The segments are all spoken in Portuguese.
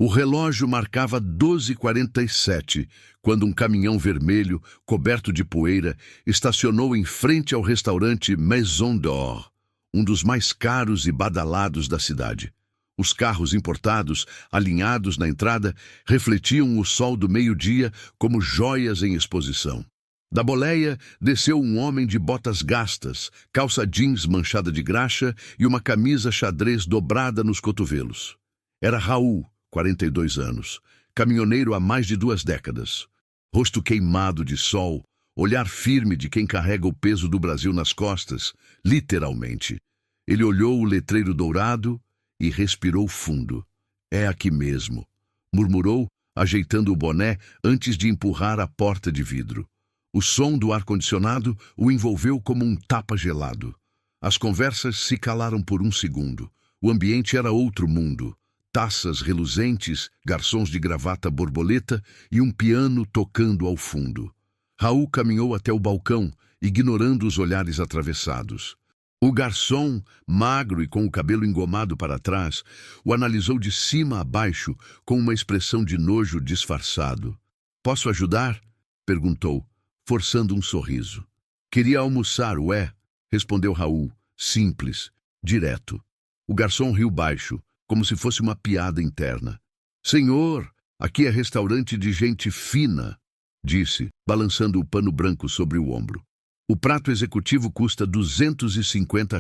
O relógio marcava 12h47, quando um caminhão vermelho, coberto de poeira, estacionou em frente ao restaurante Maison d'Or, um dos mais caros e badalados da cidade. Os carros importados, alinhados na entrada, refletiam o sol do meio-dia como joias em exposição. Da boleia desceu um homem de botas gastas, calça jeans manchada de graxa e uma camisa xadrez dobrada nos cotovelos. Era Raul, 42 anos, caminhoneiro há mais de 2 décadas. Rosto queimado de sol, olhar firme de quem carrega o peso do Brasil nas costas, literalmente. Ele olhou o letreiro dourado e respirou fundo. É aqui mesmo, murmurou, ajeitando o boné antes de empurrar a porta de vidro. O som do ar-condicionado o envolveu como um tapa gelado. As conversas se calaram por um segundo. O ambiente era outro mundo. Taças reluzentes, garçons de gravata borboleta e um piano tocando ao fundo. Raul caminhou até o balcão, ignorando os olhares atravessados. O garçom, magro e com o cabelo engomado para trás, o analisou de cima a baixo com uma expressão de nojo disfarçado. "Posso ajudar?" perguntou, forçando um sorriso. "Queria almoçar, ué?" respondeu Raul, simples, direto. O garçom riu baixo, como se fosse uma piada interna. "Senhor, aqui é restaurante de gente fina", disse, balançando o pano branco sobre o ombro. "O prato executivo custa R$ 250.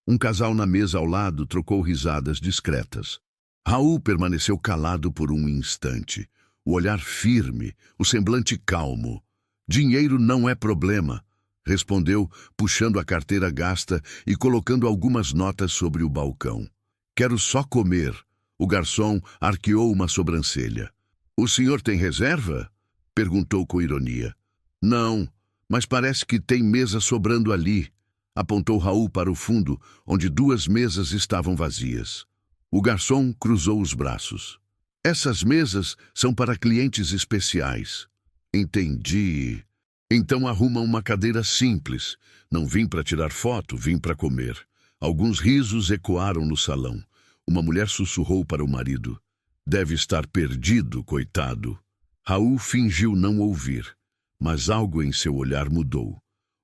Um casal na mesa ao lado trocou risadas discretas. Raul permaneceu calado por um instante, o olhar firme, o semblante calmo. "Dinheiro não é problema", respondeu, puxando a carteira gasta e colocando algumas notas sobre o balcão. "Quero só comer." O garçom arqueou uma sobrancelha. "O senhor tem reserva?" perguntou com ironia. "Não, mas parece que tem mesa sobrando ali", apontou Raul para o fundo, onde 2 mesas estavam vazias. O garçom cruzou os braços. "Essas mesas são para clientes especiais." "Entendi. Então arruma uma cadeira simples. Não vim para tirar foto, vim para comer." Alguns risos ecoaram no salão. Uma mulher sussurrou para o marido. "Deve estar perdido, coitado." Raul fingiu não ouvir, mas algo em seu olhar mudou.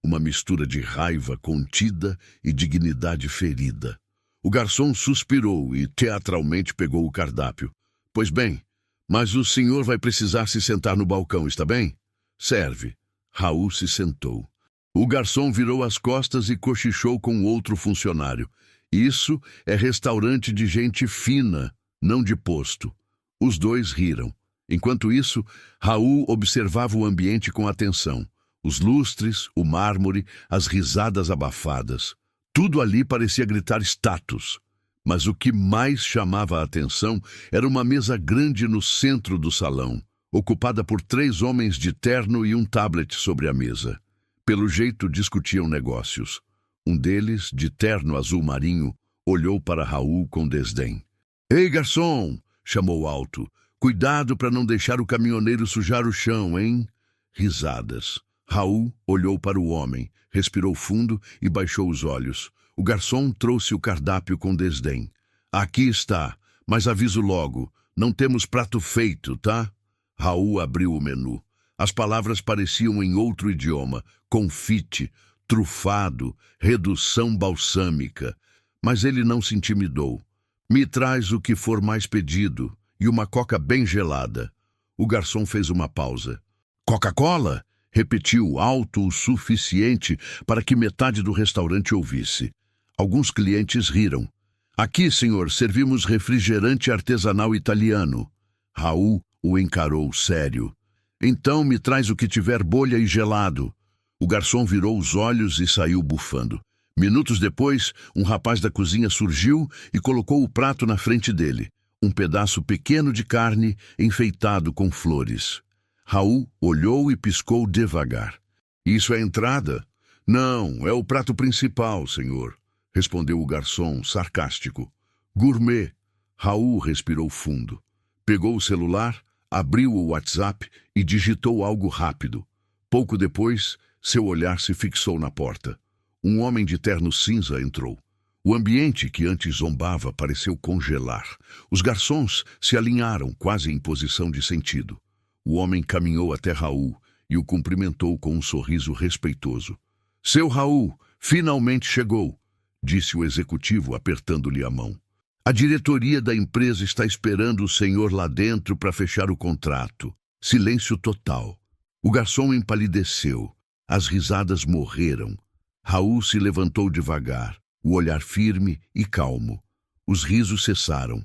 Uma mistura de raiva contida e dignidade ferida. O garçom suspirou e teatralmente pegou o cardápio. "Pois bem, mas o senhor vai precisar se sentar no balcão, está bem?" "Serve." Raul se sentou. O garçom virou as costas e cochichou com outro funcionário. "Isso é restaurante de gente fina, não de posto." Os dois riram. Enquanto isso, Raul observava o ambiente com atenção. Os lustres, o mármore, as risadas abafadas. Tudo ali parecia gritar status. Mas o que mais chamava a atenção era uma mesa grande no centro do salão, ocupada por 3 homens de terno e um tablet sobre a mesa. Pelo jeito, discutiam negócios. Um deles, de terno azul marinho, olhou para Raul com desdém. "Ei, garçom!" chamou alto. "Cuidado para não deixar o caminhoneiro sujar o chão, hein?" Risadas. Raul olhou para o homem, respirou fundo e baixou os olhos. O garçom trouxe o cardápio com desdém. "Aqui está, mas aviso logo, não temos prato feito, tá?" Raul abriu o menu. As palavras pareciam em outro idioma, confite, trufado, redução balsâmica. Mas ele não se intimidou. "Me traz o que for mais pedido e uma coca bem gelada." O garçom fez uma pausa. "Coca-Cola?" repetiu alto o suficiente para que metade do restaurante ouvisse. Alguns clientes riram. "Aqui, senhor, servimos refrigerante artesanal italiano." Raul o encarou sério. "Então me traz o que tiver bolha e gelado." O garçom virou os olhos e saiu bufando. Minutos depois, um rapaz da cozinha surgiu e colocou o prato na frente dele. Um pedaço pequeno de carne enfeitado com flores. Raul olhou e piscou devagar. "Isso é entrada?" "Não, é o prato principal, senhor", respondeu o garçom, sarcástico. "Gourmet." Raul respirou fundo. Pegou o celular, abriu o WhatsApp e digitou algo rápido. Pouco depois, seu olhar se fixou na porta. Um homem de terno cinza entrou. O ambiente que antes zombava pareceu congelar. Os garçons se alinharam, quase em posição de sentido. O homem caminhou até Raul e o cumprimentou com um sorriso respeitoso. "Seu Raul, finalmente chegou", disse o executivo, apertando-lhe a mão. "A diretoria da empresa está esperando o senhor lá dentro para fechar o contrato." Silêncio total. O garçom empalideceu. As risadas morreram. Raul se levantou devagar, o olhar firme e calmo. Os risos cessaram.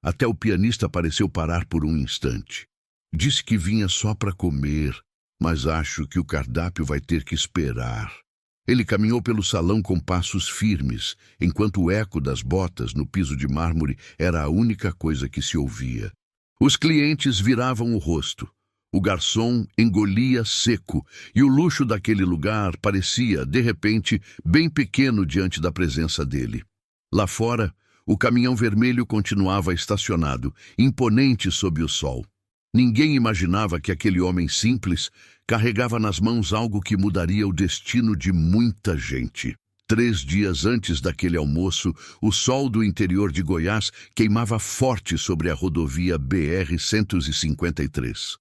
Até o pianista pareceu parar por um instante. Disse que vinha só para comer, mas acho que o cardápio vai ter que esperar. Ele caminhou pelo salão com passos firmes, enquanto o eco das botas no piso de mármore era a única coisa que se ouvia. Os clientes viravam o rosto. O garçom engolia seco, e o luxo daquele lugar parecia, de repente, bem pequeno diante da presença dele. Lá fora, o caminhão vermelho continuava estacionado, imponente sob o sol. Ninguém imaginava que aquele homem simples carregava nas mãos algo que mudaria o destino de muita gente. 3 dias antes daquele almoço, o sol do interior de Goiás queimava forte sobre a rodovia BR-153.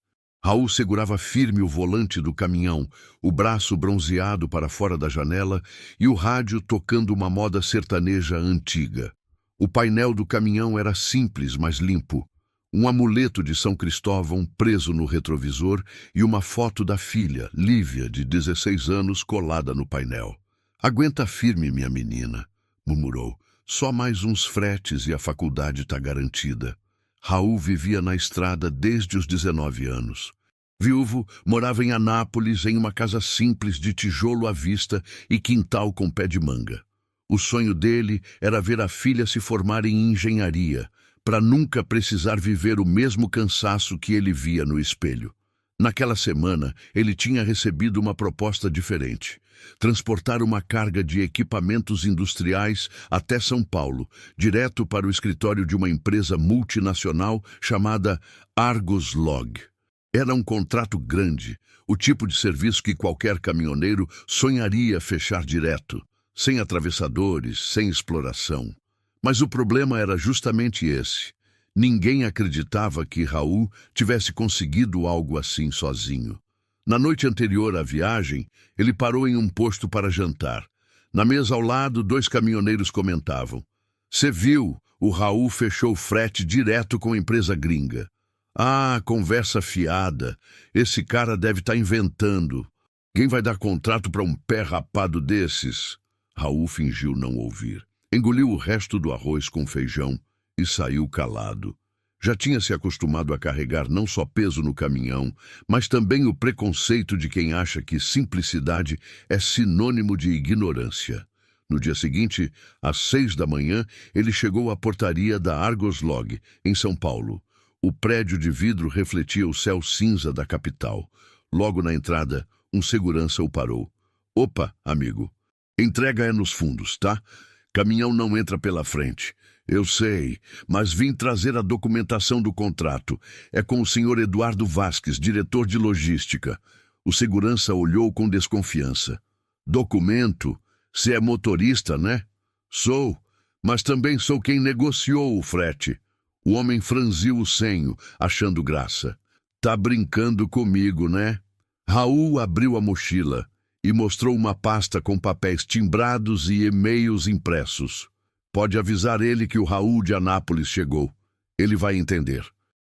Raul segurava firme o volante do caminhão, o braço bronzeado para fora da janela e o rádio tocando uma moda sertaneja antiga. O painel do caminhão era simples, mas limpo. Um amuleto de São Cristóvão preso no retrovisor e uma foto da filha, Lívia, de 16 anos, colada no painel. "Aguenta firme, minha menina", murmurou. "Só mais uns fretes e a faculdade está garantida." Raul vivia na estrada desde os 19 anos. Viúvo, morava em Anápolis, em uma casa simples de tijolo à vista e quintal com pé de manga. O sonho dele era ver a filha se formar em engenharia, para nunca precisar viver o mesmo cansaço que ele via no espelho. Naquela semana, ele tinha recebido uma proposta diferente: transportar uma carga de equipamentos industriais até São Paulo, direto para o escritório de uma empresa multinacional chamada Argos Log. Era um contrato grande, o tipo de serviço que qualquer caminhoneiro sonharia fechar direto, sem atravessadores, sem exploração. Mas o problema era justamente esse. Ninguém acreditava que Raul tivesse conseguido algo assim sozinho. Na noite anterior à viagem, ele parou em um posto para jantar. Na mesa ao lado, 2 caminhoneiros comentavam: "Cê viu, o Raul fechou frete direto com a empresa gringa." "Ah, conversa fiada. Esse cara deve estar inventando. Quem vai dar contrato para um pé rapado desses?" Raul fingiu não ouvir. Engoliu o resto do arroz com feijão e saiu calado. Já tinha se acostumado a carregar não só peso no caminhão, mas também o preconceito de quem acha que simplicidade é sinônimo de ignorância. No dia seguinte, às 6 da manhã, ele chegou à portaria da Argos Log, em São Paulo. O prédio de vidro refletia o céu cinza da capital. Logo na entrada, um segurança o parou. "Opa, amigo, entrega é nos fundos, tá? Caminhão não entra pela frente." "Eu sei, mas vim trazer a documentação do contrato. É com o senhor Eduardo Vasques, diretor de logística." O segurança olhou com desconfiança. "Documento? Você é motorista, né?" "Sou, mas também sou quem negociou o frete." O homem franziu o senho, achando graça. "Tá brincando comigo, né?" Raul abriu a mochila e mostrou uma pasta com papéis timbrados e e-mails impressos. "Pode avisar ele que o Raul de Anápolis chegou. Ele vai entender."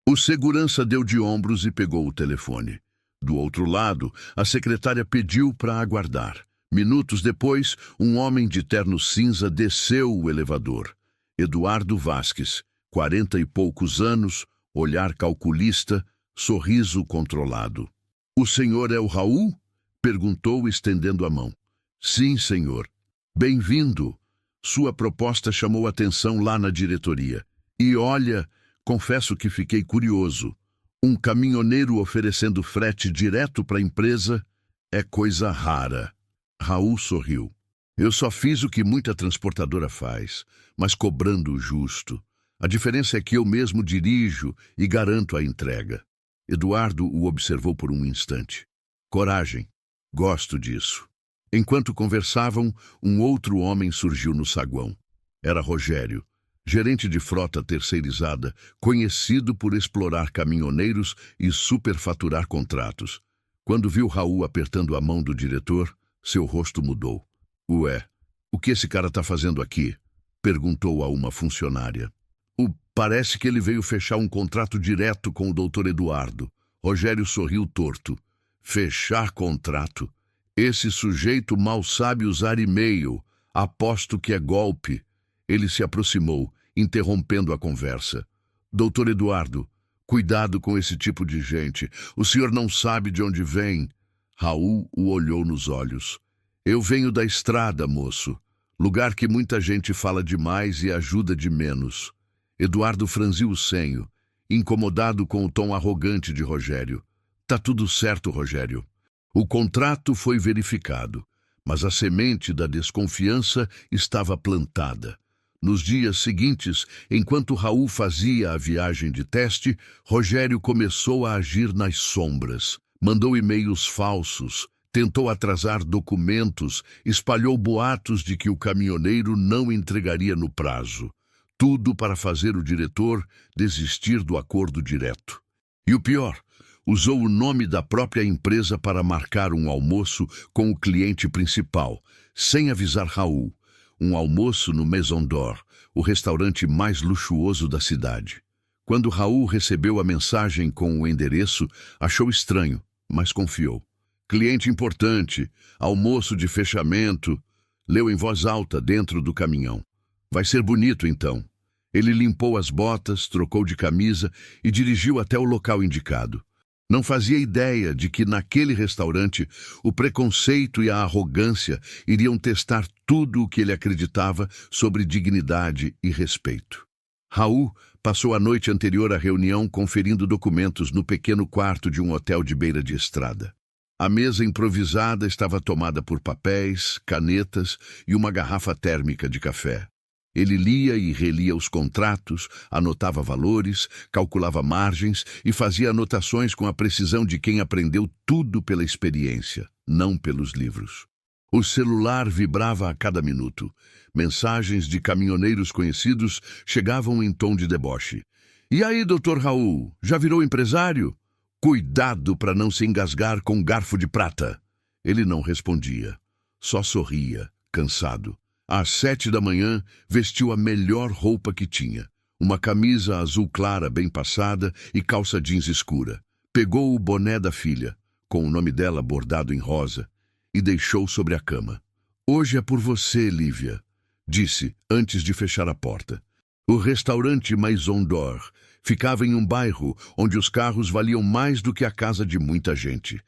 O segurança deu de ombros e pegou o telefone. Do outro lado, a secretária pediu para aguardar. Minutos depois, um homem de terno cinza desceu o elevador. Eduardo Vasques, 40 e poucos anos, olhar calculista, sorriso controlado. "O senhor é o Raul?" perguntou, estendendo a mão. "Sim, senhor." "Bem-vindo. Sua proposta chamou atenção lá na diretoria. E olha, confesso que fiquei curioso. Um caminhoneiro oferecendo frete direto para a empresa é coisa rara." Raul sorriu. "Eu só fiz o que muita transportadora faz, mas cobrando o justo. A diferença é que eu mesmo dirijo e garanto a entrega." Eduardo o observou por um instante. "Coragem. Gosto disso." Enquanto conversavam, um outro homem surgiu no saguão. Era Rogério, gerente de frota terceirizada, conhecido por explorar caminhoneiros e superfaturar contratos. Quando viu Raul apertando a mão do diretor, seu rosto mudou. Ué, o que esse cara tá fazendo aqui? Perguntou a uma funcionária. Parece que ele veio fechar um contrato direto com o Dr. Eduardo. Rogério sorriu torto. Fechar contrato? Esse sujeito mal sabe usar e-mail. Aposto que é golpe. Ele se aproximou, interrompendo a conversa. Dr. Eduardo, cuidado com esse tipo de gente. O senhor não sabe de onde vem. Raul o olhou nos olhos. Eu venho da estrada, moço. Lugar que muita gente fala demais e ajuda de menos. Eduardo franziu o senho, incomodado com o tom arrogante de Rogério. Tá tudo certo, Rogério. O contrato foi verificado, mas a semente da desconfiança estava plantada. Nos dias seguintes, enquanto Raul fazia a viagem de teste, Rogério começou a agir nas sombras. Mandou e-mails falsos, tentou atrasar documentos, espalhou boatos de que o caminhoneiro não entregaria no prazo. Tudo para fazer o diretor desistir do acordo direto. E o pior, usou o nome da própria empresa para marcar um almoço com o cliente principal, sem avisar Raul. Um almoço no Maison d'Or, o restaurante mais luxuoso da cidade. Quando Raul recebeu a mensagem com o endereço, achou estranho, mas confiou. Cliente importante, almoço de fechamento, leu em voz alta dentro do caminhão. Vai ser bonito, então. Ele limpou as botas, trocou de camisa e dirigiu até o local indicado. Não fazia ideia de que naquele restaurante o preconceito e a arrogância iriam testar tudo o que ele acreditava sobre dignidade e respeito. Raul passou a noite anterior à reunião conferindo documentos no pequeno quarto de um hotel de beira de estrada. A mesa improvisada estava tomada por papéis, canetas e uma garrafa térmica de café. Ele lia e relia os contratos, anotava valores, calculava margens e fazia anotações com a precisão de quem aprendeu tudo pela experiência, não pelos livros. O celular vibrava a cada minuto. Mensagens de caminhoneiros conhecidos chegavam em tom de deboche. E aí, Dr. Raul, já virou empresário? Cuidado para não se engasgar com garfo de prata. Ele não respondia, só sorria, cansado. Às 7 da manhã, vestiu a melhor roupa que tinha. Uma camisa azul clara bem passada e calça jeans escura. Pegou o boné da filha, com o nome dela bordado em rosa, e deixou sobre a cama. Hoje é por você, Lívia, disse, antes de fechar a porta. O restaurante Maison d'Or ficava em um bairro onde os carros valiam mais do que a casa de muita gente.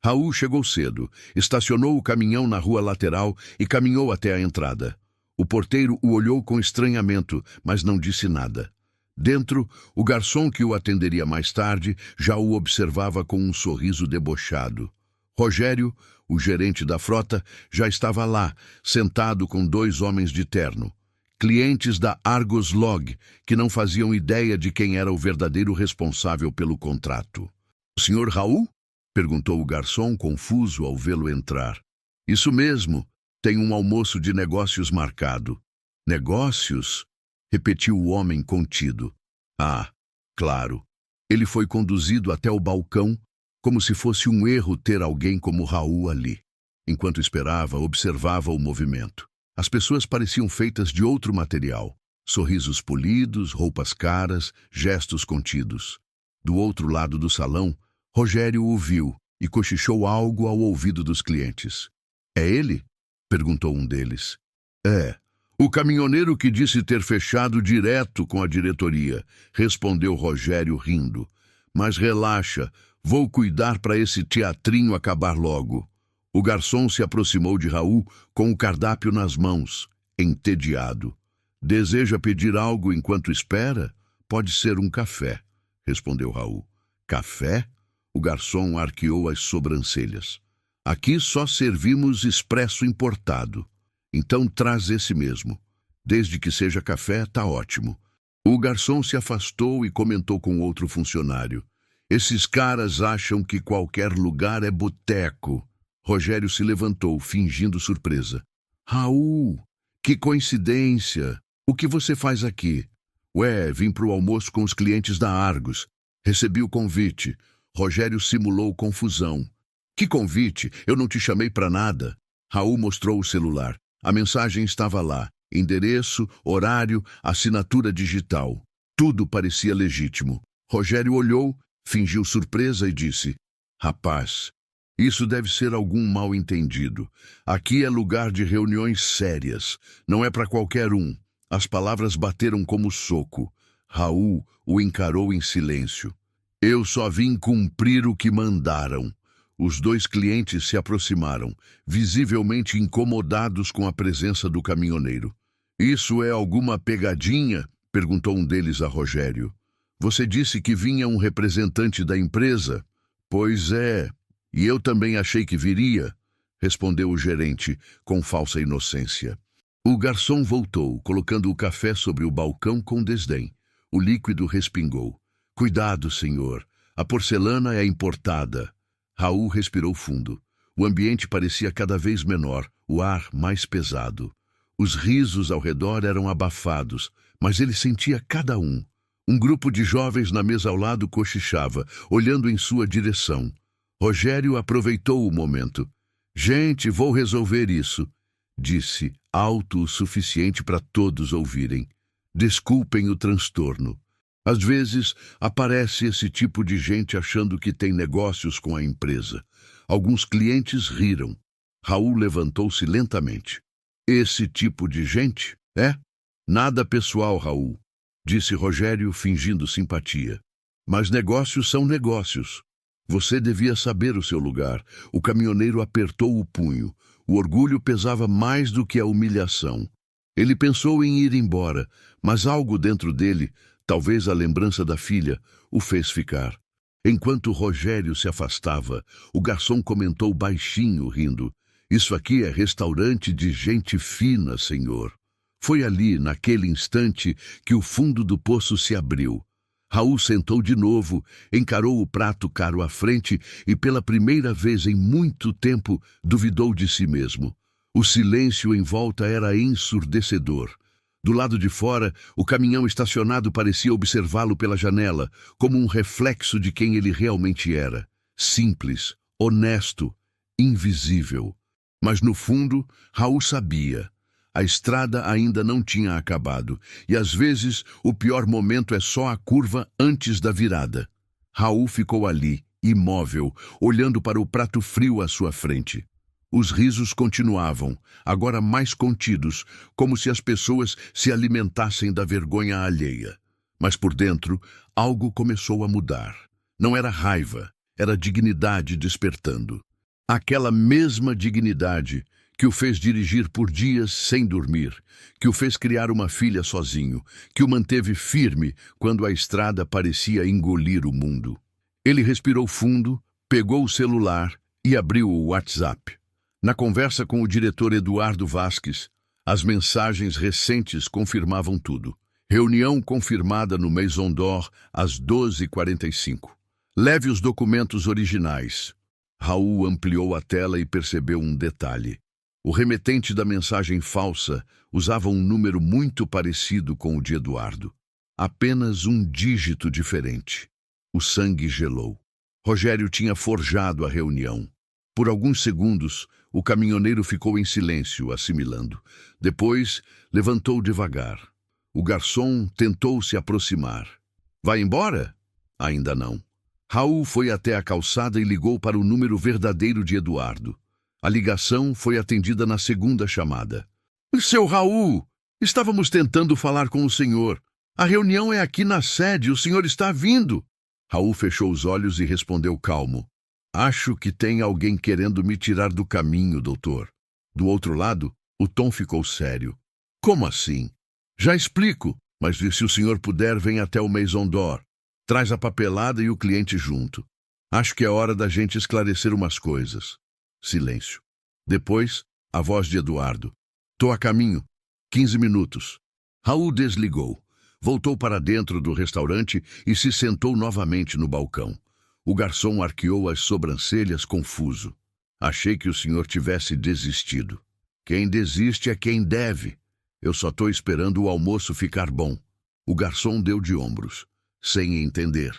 Raul chegou cedo, estacionou o caminhão na rua lateral e caminhou até a entrada. O porteiro o olhou com estranhamento, mas não disse nada. Dentro, o garçom que o atenderia mais tarde já o observava com um sorriso debochado. Rogério, o gerente da frota, já estava lá, sentado com 2 homens de terno. Clientes da Argos Log, que não faziam ideia de quem era o verdadeiro responsável pelo contrato. O senhor Raul? Perguntou o garçom, confuso ao vê-lo entrar. Isso mesmo, tem um almoço de negócios marcado. Negócios? Repetiu o homem contido. Ah, claro. Ele foi conduzido até o balcão, como se fosse um erro ter alguém como Raul ali. Enquanto esperava, observava o movimento. As pessoas pareciam feitas de outro material. Sorrisos polidos, roupas caras, gestos contidos. Do outro lado do salão, Rogério o viu e cochichou algo ao ouvido dos clientes. É ele? Perguntou um deles. É. O caminhoneiro que disse ter fechado direto com a diretoria, respondeu Rogério rindo. Mas relaxa, vou cuidar para esse teatrinho acabar logo. O garçom se aproximou de Raul com o cardápio nas mãos, entediado. Deseja pedir algo enquanto espera? Pode ser um café, respondeu Raul. Café? O garçom arqueou as sobrancelhas. Aqui só servimos expresso importado. Então traz esse mesmo. Desde que seja café, tá ótimo. O garçom se afastou e comentou com outro funcionário. Esses caras acham que qualquer lugar é boteco. Rogério se levantou, fingindo surpresa. Raul, que coincidência! O que você faz aqui? Ué, vim para o almoço com os clientes da Argos. Recebi o convite. Rogério simulou confusão. Que convite? Eu não te chamei para nada. Raul mostrou o celular. A mensagem estava lá. Endereço, horário, assinatura digital. Tudo parecia legítimo. Rogério olhou, fingiu surpresa e disse: Rapaz, isso deve ser algum mal-entendido. Aqui é lugar de reuniões sérias. Não é para qualquer um. As palavras bateram como soco. Raul o encarou em silêncio. Eu só vim cumprir o que mandaram. Os dois clientes se aproximaram, visivelmente incomodados com a presença do caminhoneiro. Isso é alguma pegadinha? Perguntou um deles a Rogério. Você disse que vinha um representante da empresa? Pois é, e eu também achei que viria, respondeu o gerente, com falsa inocência. O garçom voltou, colocando o café sobre o balcão com desdém. O líquido respingou. Cuidado, senhor. A porcelana é importada. Raul respirou fundo. O ambiente parecia cada vez menor, o ar mais pesado. Os risos ao redor eram abafados, mas ele sentia cada um. Um grupo de jovens na mesa ao lado cochichava, olhando em sua direção. Rogério aproveitou o momento. Gente, vou resolver isso, disse, alto o suficiente para todos ouvirem. Desculpem o transtorno. Às vezes, aparece esse tipo de gente achando que tem negócios com a empresa. Alguns clientes riram. Raul levantou-se lentamente. Esse tipo de gente? É? Nada pessoal, Raul, disse Rogério, fingindo simpatia. Mas negócios são negócios. Você devia saber o seu lugar. O caminhoneiro apertou o punho. O orgulho pesava mais do que a humilhação. Ele pensou em ir embora, mas algo dentro dele, talvez a lembrança da filha, o fez ficar. Enquanto Rogério se afastava, o garçom comentou baixinho, rindo. Isso aqui é restaurante de gente fina, senhor. Foi ali, naquele instante, que o fundo do poço se abriu. Raul sentou de novo, encarou o prato caro à frente e, pela primeira vez em muito tempo, duvidou de si mesmo. O silêncio em volta era ensurdecedor. Do lado de fora, o caminhão estacionado parecia observá-lo pela janela, como um reflexo de quem ele realmente era. Simples, honesto, invisível. Mas no fundo, Raul sabia. A estrada ainda não tinha acabado, e às vezes o pior momento é só a curva antes da virada. Raul ficou ali, imóvel, olhando para o prato frio à sua frente. Os risos continuavam, agora mais contidos, como se as pessoas se alimentassem da vergonha alheia. Mas por dentro, algo começou a mudar. Não era raiva, era dignidade despertando. Aquela mesma dignidade que o fez dirigir por dias sem dormir, que o fez criar uma filha sozinho, que o manteve firme quando a estrada parecia engolir o mundo. Ele respirou fundo, pegou o celular e abriu o WhatsApp. Na conversa com o diretor Eduardo Vasques, as mensagens recentes confirmavam tudo. Reunião confirmada no Maison d'Or às 12h45. Leve os documentos originais. Raul ampliou a tela e percebeu um detalhe. O remetente da mensagem falsa usava um número muito parecido com o de Eduardo. Apenas um dígito diferente. O sangue gelou. Rogério tinha forjado a reunião. Por alguns segundos, o caminhoneiro ficou em silêncio, assimilando. Depois, levantou devagar. O garçom tentou se aproximar. Vai embora? Ainda não. Raul foi até a calçada e ligou para o número verdadeiro de Eduardo. A ligação foi atendida na segunda chamada. Seu Raul, estávamos tentando falar com o senhor. A reunião é aqui na sede, o senhor está vindo. Raul fechou os olhos e respondeu calmo. Acho que tem alguém querendo me tirar do caminho, doutor. Do outro lado, o tom ficou sério. Como assim? Já explico, mas se o senhor puder, vem até o Maison d'Or. Traz a papelada e o cliente junto. Acho que é hora da gente esclarecer umas coisas. Silêncio. Depois, a voz de Eduardo. Tô a caminho. 15 minutos. Raul desligou. Voltou para dentro do restaurante e se sentou novamente no balcão. O garçom arqueou as sobrancelhas confuso. Achei que o senhor tivesse desistido. Quem desiste é quem deve. Eu só tô esperando o almoço ficar bom. O garçom deu de ombros, sem entender.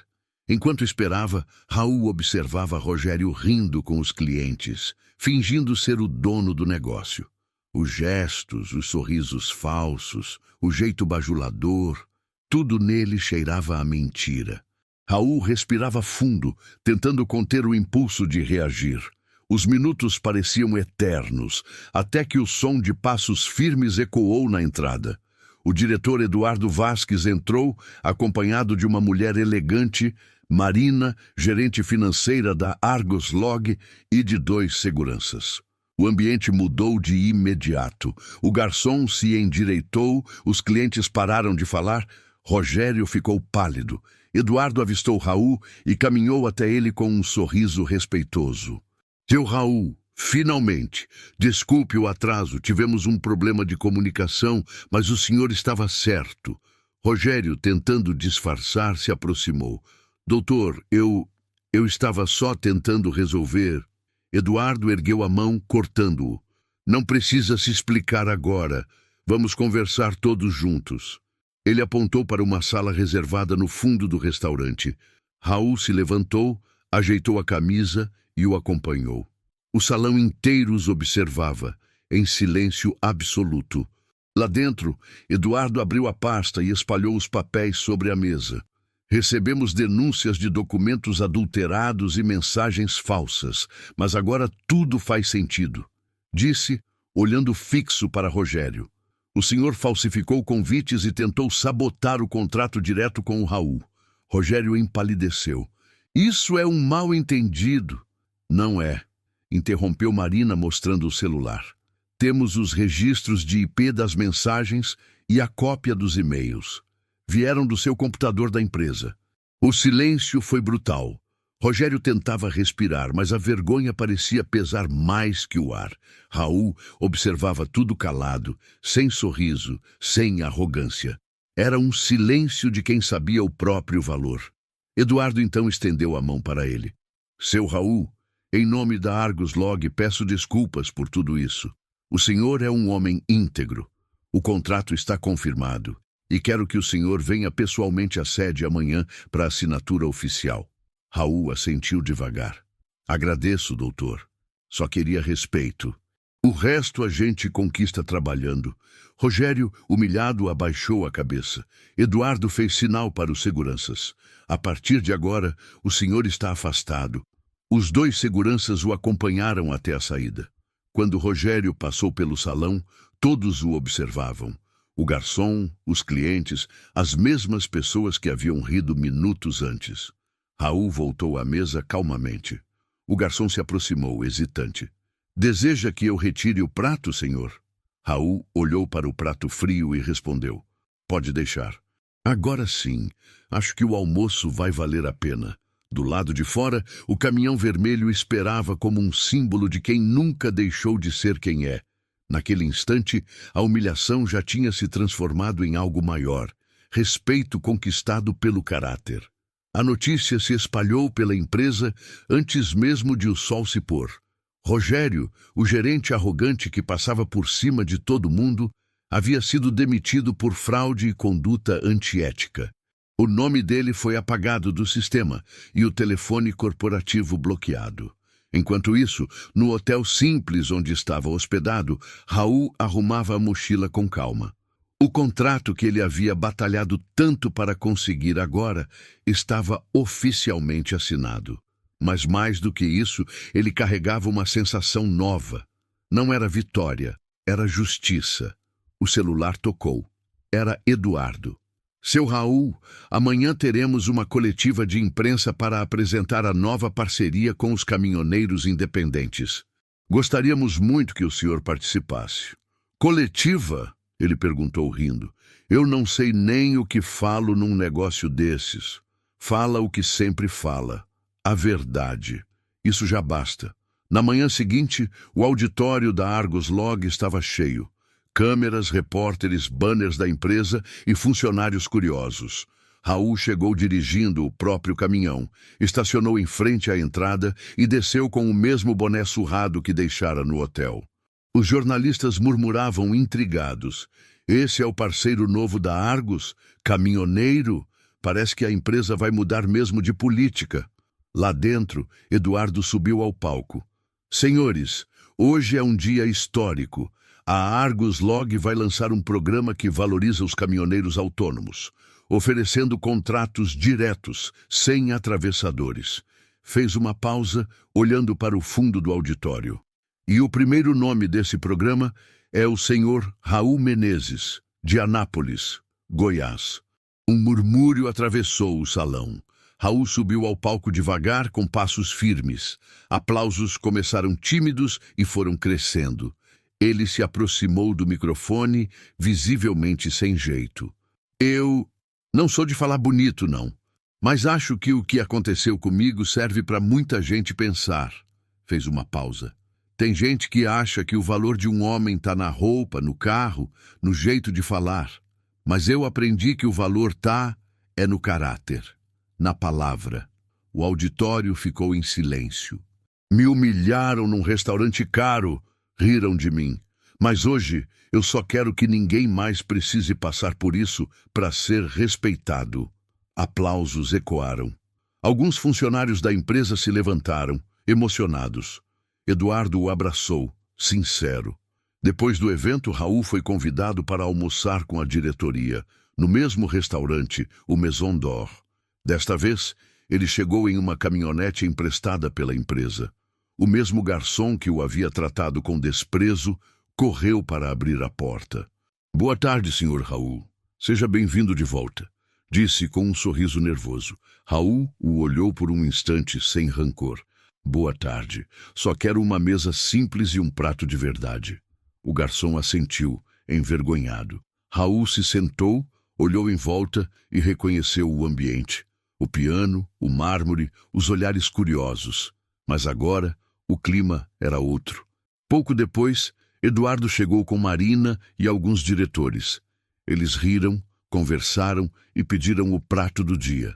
Enquanto esperava, Raul observava Rogério rindo com os clientes, fingindo ser o dono do negócio. Os gestos, os sorrisos falsos, o jeito bajulador, tudo nele cheirava a mentira. Raul respirava fundo, tentando conter o impulso de reagir. Os minutos pareciam eternos, até que o som de passos firmes ecoou na entrada. O diretor Eduardo Vasques entrou, acompanhado de uma mulher elegante, Marina, gerente financeira da Argos Log, e de 2 seguranças. O ambiente mudou de imediato. O garçom se endireitou, os clientes pararam de falar. Rogério ficou pálido. Eduardo avistou Raul e caminhou até ele com um sorriso respeitoso. Seu Raul, finalmente, desculpe o atraso, tivemos um problema de comunicação, mas o senhor estava certo. Rogério, tentando disfarçar, se aproximou. Doutor, eu estava só tentando resolver. Eduardo ergueu a mão, cortando-o. Não precisa se explicar agora. Vamos conversar todos juntos. Ele apontou para uma sala reservada no fundo do restaurante. Raul se levantou, ajeitou a camisa e o acompanhou. O salão inteiro os observava, em silêncio absoluto. Lá dentro, Eduardo abriu a pasta e espalhou os papéis sobre a mesa. Recebemos denúncias de documentos adulterados e mensagens falsas, mas agora tudo faz sentido, disse, olhando fixo para Rogério. O senhor falsificou convites e tentou sabotar o contrato direto com o Raul. Rogério empalideceu. Isso é um mal-entendido. Não é, interrompeu Marina mostrando o celular. Temos os registros de IP das mensagens e a cópia dos e-mails. Vieram do seu computador da empresa. O silêncio foi brutal. Rogério tentava respirar, mas a vergonha parecia pesar mais que o ar. Raul observava tudo calado, sem sorriso, sem arrogância. Era um silêncio de quem sabia o próprio valor. Eduardo então estendeu a mão para ele. Seu Raul, em nome da Argos Log, peço desculpas por tudo isso. O senhor é um homem íntegro. O contrato está confirmado. E quero que o senhor venha pessoalmente à sede amanhã para a assinatura oficial. Raul assentiu devagar. Agradeço, doutor. Só queria respeito. O resto a gente conquista trabalhando. Rogério, humilhado, abaixou a cabeça. Eduardo fez sinal para os seguranças. A partir de agora, o senhor está afastado. Os 2 seguranças o acompanharam até a saída. Quando Rogério passou pelo salão, todos o observavam. O garçom, os clientes, as mesmas pessoas que haviam rido minutos antes. Raul voltou à mesa calmamente. O garçom se aproximou, hesitante. Deseja que eu retire o prato, senhor? Raul olhou para o prato frio e respondeu. Pode deixar. Agora sim, acho que o almoço vai valer a pena. Do lado de fora, o caminhão vermelho esperava como um símbolo de quem nunca deixou de ser quem é. Naquele instante, a humilhação já tinha se transformado em algo maior, respeito conquistado pelo caráter. A notícia se espalhou pela empresa antes mesmo de o sol se pôr. Rogério, o gerente arrogante que passava por cima de todo mundo, havia sido demitido por fraude e conduta antiética. O nome dele foi apagado do sistema e o telefone corporativo bloqueado. Enquanto isso, no hotel simples onde estava hospedado, Raul arrumava a mochila com calma. O contrato que ele havia batalhado tanto para conseguir agora estava oficialmente assinado. Mas mais do que isso, ele carregava uma sensação nova. Não era vitória, era justiça. O celular tocou. Era Eduardo. Seu Raul, amanhã teremos uma coletiva de imprensa para apresentar a nova parceria com os caminhoneiros independentes. Gostaríamos muito que o senhor participasse. Coletiva? Ele perguntou rindo. Eu não sei nem o que falo num negócio desses. Fala o que sempre fala. A verdade. Isso já basta. Na manhã seguinte, o auditório da Argos Log estava cheio. Câmeras, repórteres, banners da empresa e funcionários curiosos. Raul chegou dirigindo o próprio caminhão, estacionou em frente à entrada e desceu com o mesmo boné surrado que deixara no hotel. Os jornalistas murmuravam intrigados. Esse é o parceiro novo da Argos? Caminhoneiro? Parece que a empresa vai mudar mesmo de política. Lá dentro, Eduardo subiu ao palco. Senhores, hoje é um dia histórico. A Argos Log vai lançar um programa que valoriza os caminhoneiros autônomos, oferecendo contratos diretos, sem atravessadores. Fez uma pausa, olhando para o fundo do auditório. E o primeiro nome desse programa é o senhor Raul Menezes, de Anápolis, Goiás. Um murmúrio atravessou o salão. Raul subiu ao palco devagar, com passos firmes. Aplausos começaram tímidos e foram crescendo. Ele se aproximou do microfone, visivelmente sem jeito. Eu não sou de falar bonito, não. Mas acho que o que aconteceu comigo serve para muita gente pensar. Fez uma pausa. Tem gente que acha que o valor de um homem está na roupa, no carro, no jeito de falar. Mas eu aprendi que o valor é no caráter, na palavra. O auditório ficou em silêncio. Me humilharam num restaurante caro, riram de mim. Mas hoje eu só quero que ninguém mais precise passar por isso para ser respeitado. Aplausos ecoaram. Alguns funcionários da empresa se levantaram, emocionados. Eduardo o abraçou, sincero. Depois do evento, Raul foi convidado para almoçar com a diretoria, no mesmo restaurante, o Maison d'Or. Desta vez, ele chegou em uma caminhonete emprestada pela empresa. O mesmo garçom que o havia tratado com desprezo correu para abrir a porta. Boa tarde, senhor Raul. Seja bem-vindo de volta, disse com um sorriso nervoso. Raul o olhou por um instante sem rancor. Boa tarde. Só quero uma mesa simples e um prato de verdade. O garçom assentiu, envergonhado. Raul se sentou, olhou em volta e reconheceu o ambiente. O piano, o mármore, os olhares curiosos. Mas agora, o clima era outro. Pouco depois, Eduardo chegou com Marina e alguns diretores. Eles riram, conversaram e pediram o prato do dia.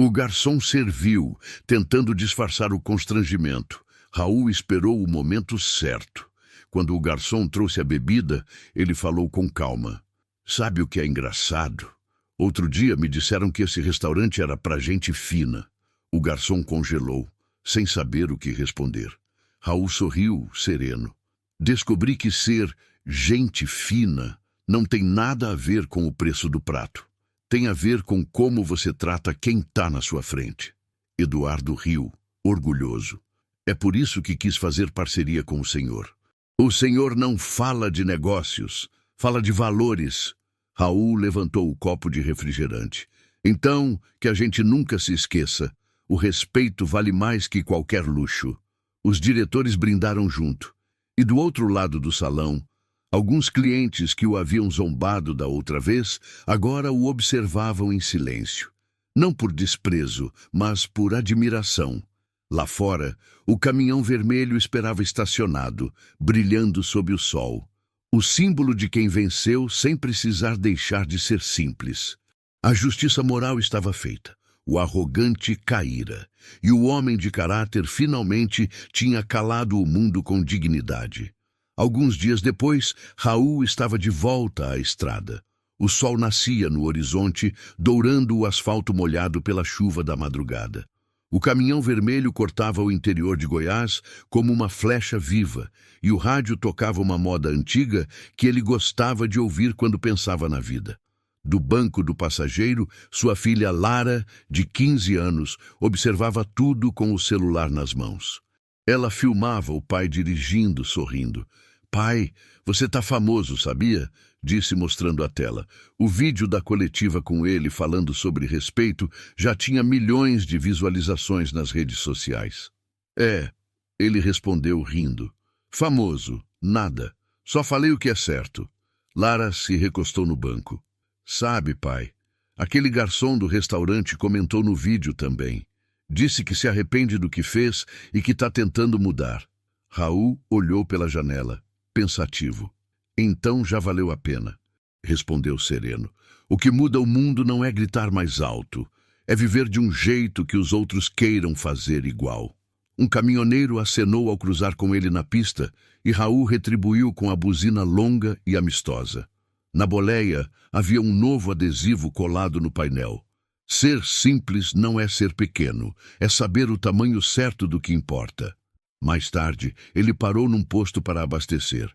O garçom serviu, tentando disfarçar o constrangimento. Raul esperou o momento certo. Quando o garçom trouxe a bebida, ele falou com calma. Sabe o que é engraçado? Outro dia me disseram que esse restaurante era para gente fina. O garçom congelou, sem saber o que responder. Raul sorriu, sereno. Descobri que ser gente fina não tem nada a ver com o preço do prato. Tem a ver com como você trata quem está na sua frente. Eduardo riu, orgulhoso. É por isso que quis fazer parceria com o senhor. O senhor não fala de negócios, fala de valores. Raul levantou o copo de refrigerante. Então, que a gente nunca se esqueça, o respeito vale mais que qualquer luxo. Os diretores brindaram junto. E do outro lado do salão, alguns clientes que o haviam zombado da outra vez, agora o observavam em silêncio. Não por desprezo, mas por admiração. Lá fora, o caminhão vermelho esperava estacionado, brilhando sob o sol. O símbolo de quem venceu sem precisar deixar de ser simples. A justiça moral estava feita. O arrogante caíra. E o homem de caráter finalmente tinha calado o mundo com dignidade. Alguns dias depois, Raul estava de volta à estrada. O sol nascia no horizonte, dourando o asfalto molhado pela chuva da madrugada. O caminhão vermelho cortava o interior de Goiás como uma flecha viva, e o rádio tocava uma moda antiga que ele gostava de ouvir quando pensava na vida. Do banco do passageiro, sua filha Lara, de 15 anos, observava tudo com o celular nas mãos. Ela filmava o pai dirigindo, sorrindo. Pai, você tá famoso, sabia? Disse mostrando a tela. O vídeo da coletiva com ele falando sobre respeito já tinha milhões de visualizações nas redes sociais. É, ele respondeu rindo. Famoso, nada. Só falei o que é certo. Lara se recostou no banco. Sabe, pai, aquele garçom do restaurante comentou no vídeo também. Disse que se arrepende do que fez e que está tentando mudar. Raul olhou pela janela, pensativo. Então já valeu a pena, respondeu sereno. O que muda o mundo não é gritar mais alto, é viver de um jeito que os outros queiram fazer igual. Um caminhoneiro acenou ao cruzar com ele na pista e Raul retribuiu com a buzina longa e amistosa. Na boleia havia um novo adesivo colado no painel. Ser simples não é ser pequeno, é saber o tamanho certo do que importa. Mais tarde, ele parou num posto para abastecer.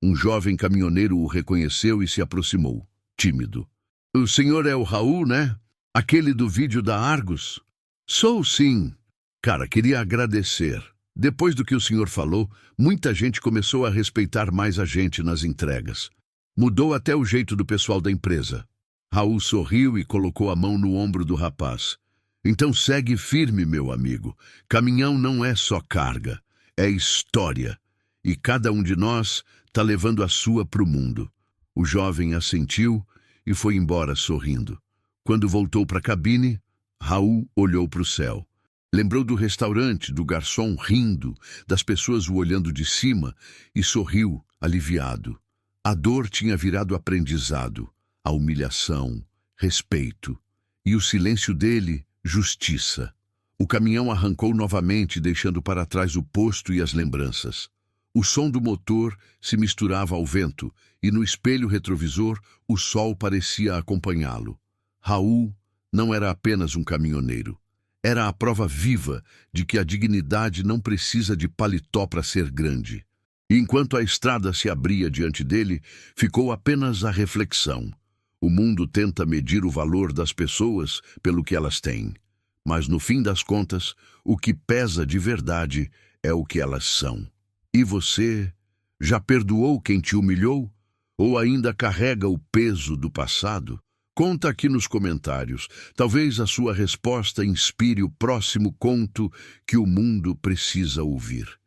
Um jovem caminhoneiro o reconheceu e se aproximou, tímido. "O senhor é o Raul, né? Aquele do vídeo da Argos?" "Sou, sim." "Cara, queria agradecer. Depois do que o senhor falou, muita gente começou a respeitar mais a gente nas entregas. Mudou até o jeito do pessoal da empresa." Raul sorriu e colocou a mão no ombro do rapaz. "Então segue firme, meu amigo. Caminhão não é só carga, é história. E cada um de nós está levando a sua para o mundo." O jovem assentiu e foi embora sorrindo. Quando voltou para a cabine, Raul olhou para o céu. Lembrou do restaurante, do garçom rindo, das pessoas o olhando de cima e sorriu, aliviado. A dor tinha virado aprendizado, a humilhação, respeito, e o silêncio dele, justiça. O caminhão arrancou novamente, deixando para trás o posto e as lembranças. O som do motor se misturava ao vento, e no espelho retrovisor o sol parecia acompanhá-lo. Raul não era apenas um caminhoneiro. Era a prova viva de que a dignidade não precisa de paletó para ser grande. E enquanto a estrada se abria diante dele, ficou apenas a reflexão. O mundo tenta medir o valor das pessoas pelo que elas têm. Mas no fim das contas, o que pesa de verdade é o que elas são. E você, já perdoou quem te humilhou? Ou ainda carrega o peso do passado? Conta aqui nos comentários. Talvez a sua resposta inspire o próximo conto que o mundo precisa ouvir.